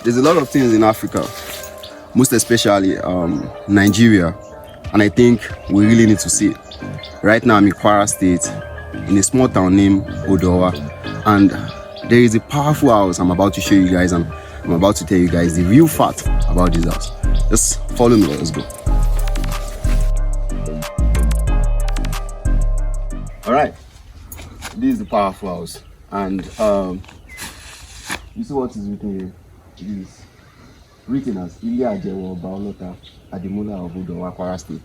There's a lot of things in Africa, most especially Nigeria, and I think we really need to see it. Right now I'm in Kwara State, in a small town named Odowa, and there is a powerful house I'm about to show you guys, and I'm about to tell you guys the real fact about this house. Just follow me, let's go. Alright, this is the powerful house, and you see what is written here? It is written as Ilé Ajewo Baolota Adimula of Odowa, Kwara State.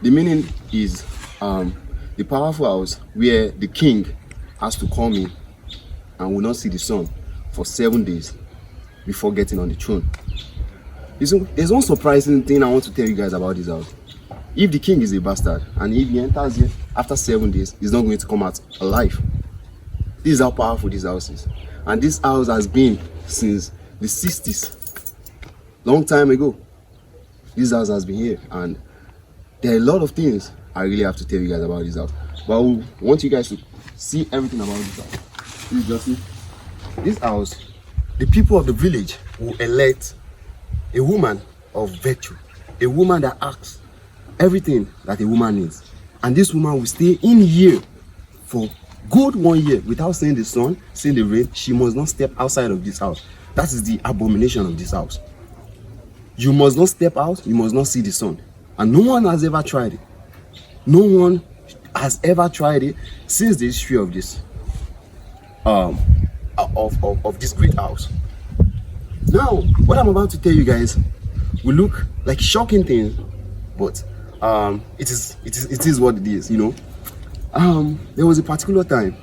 The meaning is the powerful house where the king has to come in and will not see the sun for 7 days before getting on the throne. You see, there's one surprising thing I want to tell you guys about this house. If the king is a bastard and if he enters here after 7 days, he's not going to come out alive. This is how powerful this house is. And this house has been since the 60s. Long time ago. This house has been here, and there are a lot of things I really have to tell you guys about this house. But I want you guys to see everything about this house. Please just see. This house, the people of the village will elect a woman of virtue, a woman that acts everything that a woman needs, and this woman will stay in here for good 1 year without seeing the sun, seeing the rain. She must not step outside of this house. That is the abomination of this house. You must not step out, you must not see the sun, and no one has ever tried it. No one has ever tried it since the history of this of this great house. Now, what I'm about to tell you guys will look like shocking things, but it is what it is, you know. There was a particular time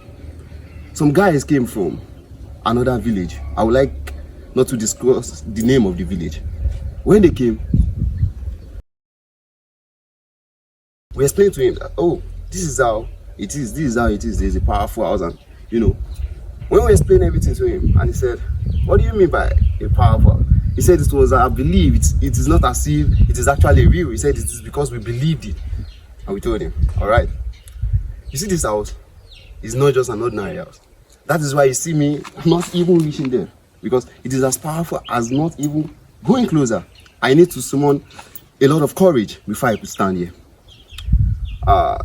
some guys came from another village. I would like not to discuss the name of the village. When they came, we explained to him that, oh, this is how it is, this is how it is, there's a powerful house, and you know, when we explained everything to him, and he said, what do you mean by a powerful? He said it was, I believe, it is not as if it is actually real. He said it is because we believed it. And we told him, all right, you see this house is not just an ordinary house. That is why you see me not even reaching there, because it is as powerful as not even going closer. I need to summon a lot of courage before I could stand here.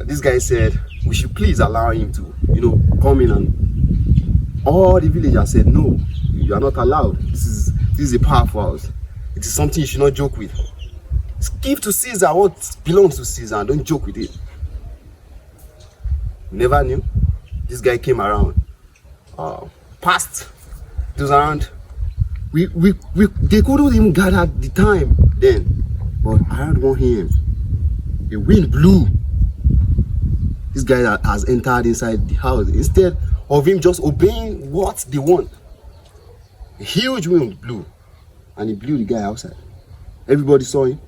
This guy said we should please allow him to, you know, come in, and all the villagers said, no, you are not allowed. This is a powerful house. It is something you should not joke with. Give to Caesar what belongs to Caesar, and don't joke with it. We never knew. This guy came around, passed. It was around. They couldn't even gather the time then, but around 1 a.m. the wind blew. This guy has entered inside the house. Instead of him just obeying what they want, a huge wind blew, and he blew the guy outside. Everybody saw him,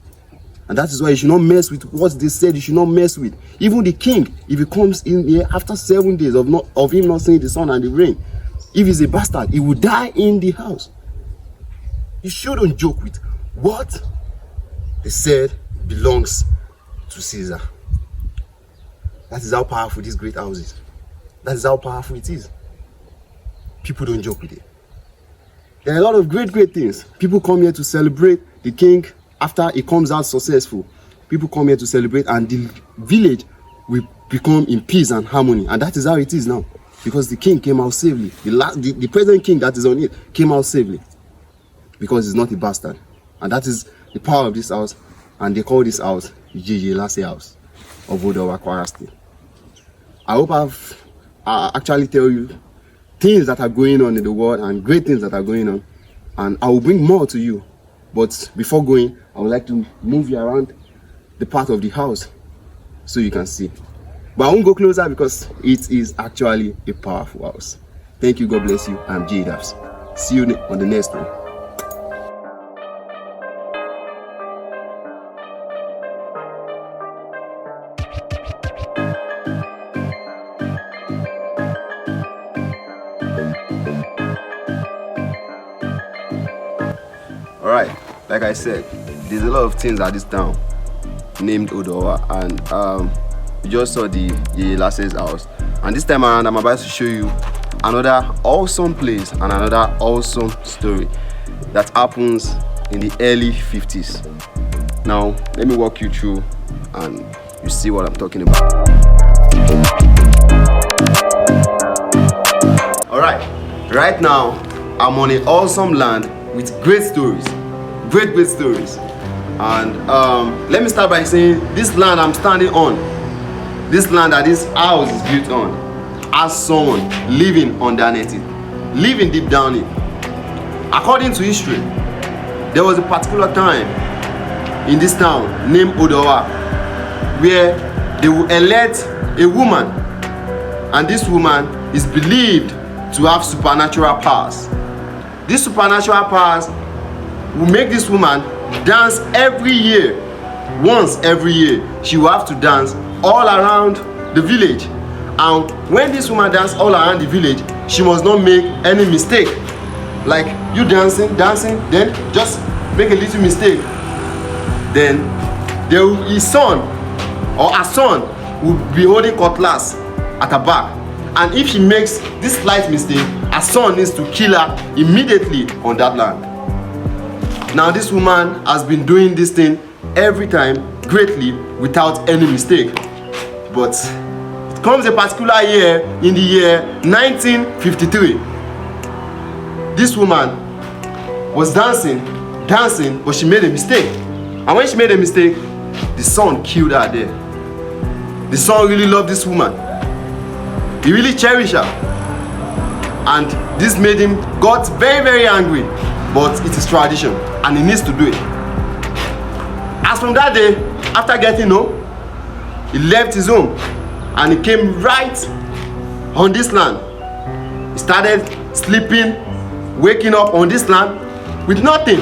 and that is why you should not mess with what they said you should not mess with. Even the king, if he comes in here after 7 days of him not seeing the sun and the rain, if he's a bastard, he will die in the house. You shouldn't joke with what they said belongs to Caesar. That is how powerful this great house is. That is how powerful it is. People don't joke with it. There are a lot of great things. People come here to celebrate the king after he comes out successful. People come here to celebrate, and the village will become in peace and harmony. And that is how it is now, because the king came out safely. The present king that is on it came out safely, because he's not a bastard. And that is the power of this house. And they call this house J.J. Lassie House of Odowa, Kwara State. I hope I've actually tell you things that are going on in the world, and great things that are going on, and I will bring more to you. But before going, I would like to move you around the part of the house so you can see. But I won't go closer because it is actually a powerful house. Thank you, God bless you. I'm J Dabs. See you on the next one. Alright, like I said, there's a lot of things at this town named Odowa, and we just saw the Lassie's house, and this time around I'm about to show you another awesome place and another awesome story. that happens in the early 50s. Now, let me walk you through and you see what I'm talking about. Alright, right now, I'm on an awesome land with great stories. Great stories. And let me start by saying this land I'm standing on, this land that this house is built on, has someone living underneath it, living deep down it. According to history, there was a particular time in this town named Odowa where they will elect a woman, and this woman is believed to have supernatural powers. These supernatural powers will make this woman dance every year. Once every year, she will have to dance all around the village. And when this woman dances all around the village, she must not make any mistake. Like you dancing, then just make a little mistake. Then his son or her son will be holding cutlass at her back. And if she makes this slight mistake, her son needs to kill her immediately on that land. Now this woman has been doing this thing every time greatly without any mistake. But it comes a particular year in the year 1953. This woman was dancing, but she made a mistake. And when she made a mistake, the son killed her there. The son really loved this woman. He really cherished her. And this made him got very angry. But it is tradition and he needs to do it. As from that day, after getting home, he left his home and he came right on this land. He started sleeping, waking up on this land with nothing.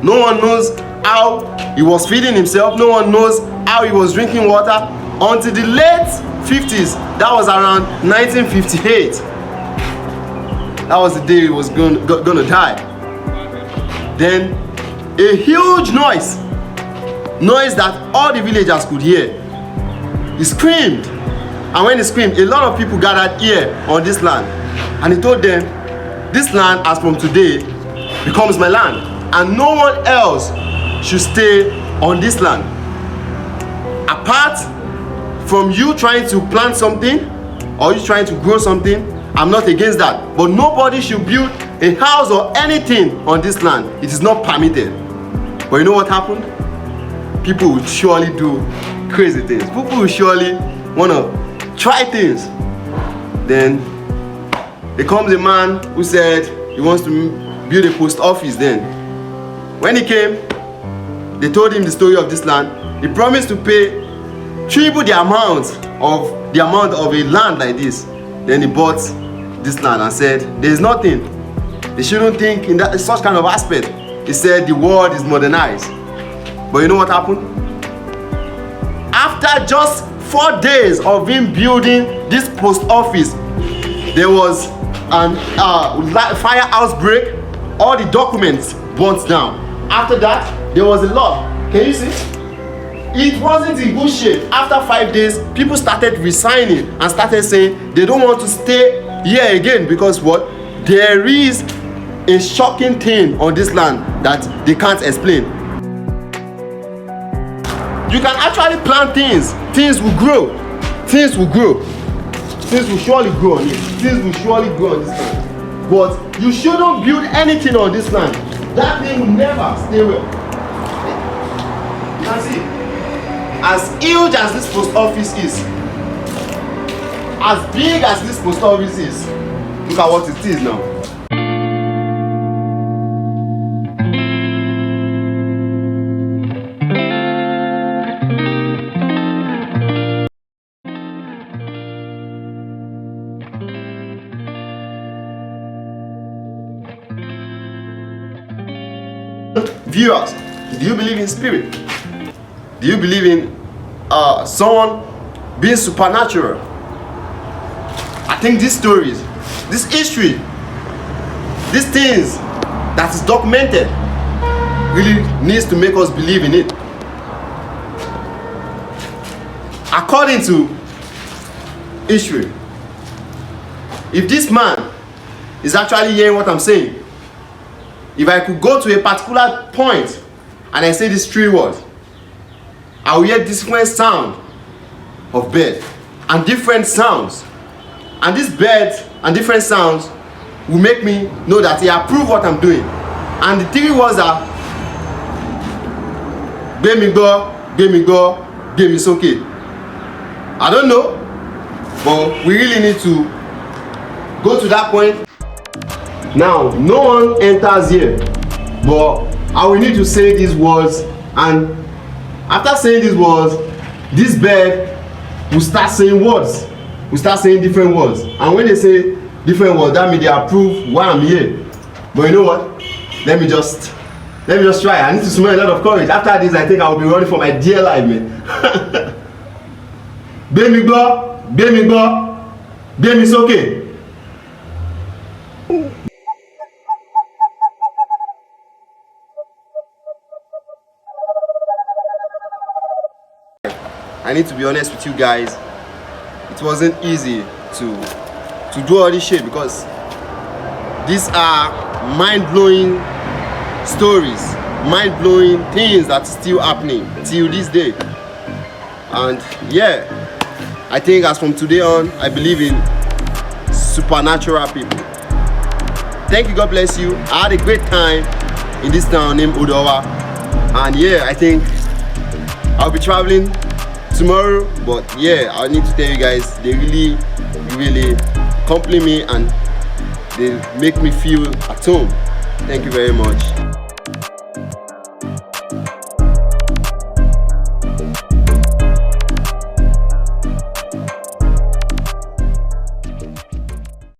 No one knows how he was feeding himself. No one knows how he was drinking water until the late 50s. That was around 1958. That was the day he was gonna die. Then a huge noise that all the villagers could hear. He screamed, and when he screamed, a lot of people gathered here on this land, and he told them, this land as from today becomes my land, and no one else should stay on this land. Apart from you trying to plant something or you trying to grow something, I'm not against that, but nobody should build a house or anything on this land. It is not permitted. But you know what happened? People will surely do crazy things. People will surely want to try things. Then there comes a man who said he wants to build a post office. Then when he came, they told him the story of this land. He promised to pay triple the amount of a land like this. Then he bought this land and said there is nothing. They shouldn't think in such kind of aspect. He said the world is modernized. But you know what happened? After just 4 days of him building this post office, there was a fire outbreak. All the documents burnt down. After that, there was a lot. Can you see? It wasn't in good shape. After 5 days, people started resigning and started saying they don't want to stay here again because what? There is a shocking thing on this land that they can't explain. You can actually plant things. Things will grow. Things will grow. Things will surely grow on it. Things will surely grow on this land. But you shouldn't build anything on this land. That thing will never stay well. You can see. As huge as this post office is, as big as this post office is, look at what it is now. Viewers, do you believe in spirit? Do you believe in someone being supernatural? I think these stories, this history, these things that is documented really needs to make us believe in it. According to history, if this man is actually hearing what I'm saying, if I could go to a particular point and I say these 3 words, I will hear different sound of bird and different sounds. And these birds and different sounds will make me know that he approve what I'm doing. And the 3 words are Gbemi go, Gbemi soke. I don't know, but we really need to go to that point. Now, no one enters here, but I will need to say these words, and after saying these words, this bird will start saying words. We start saying different words, and when they say different words, that means they approve why I'm here. But you know what? Let me just try. I need to smell a lot of courage. After this, I think I will be running for my dear life, man. Gbemi go, Gbemi soke. I need to be honest with you guys. It wasn't easy to do all this shit, because these are mind-blowing stories, mind-blowing things that's still happening till this day. And yeah, I think as from today on, I believe in supernatural people. Thank you, God bless you. I had a great time in this town named Odowa, and yeah, I think I'll be traveling tomorrow. But yeah, I need to tell you guys, they really compliment me and they make me feel at home. Thank you very much.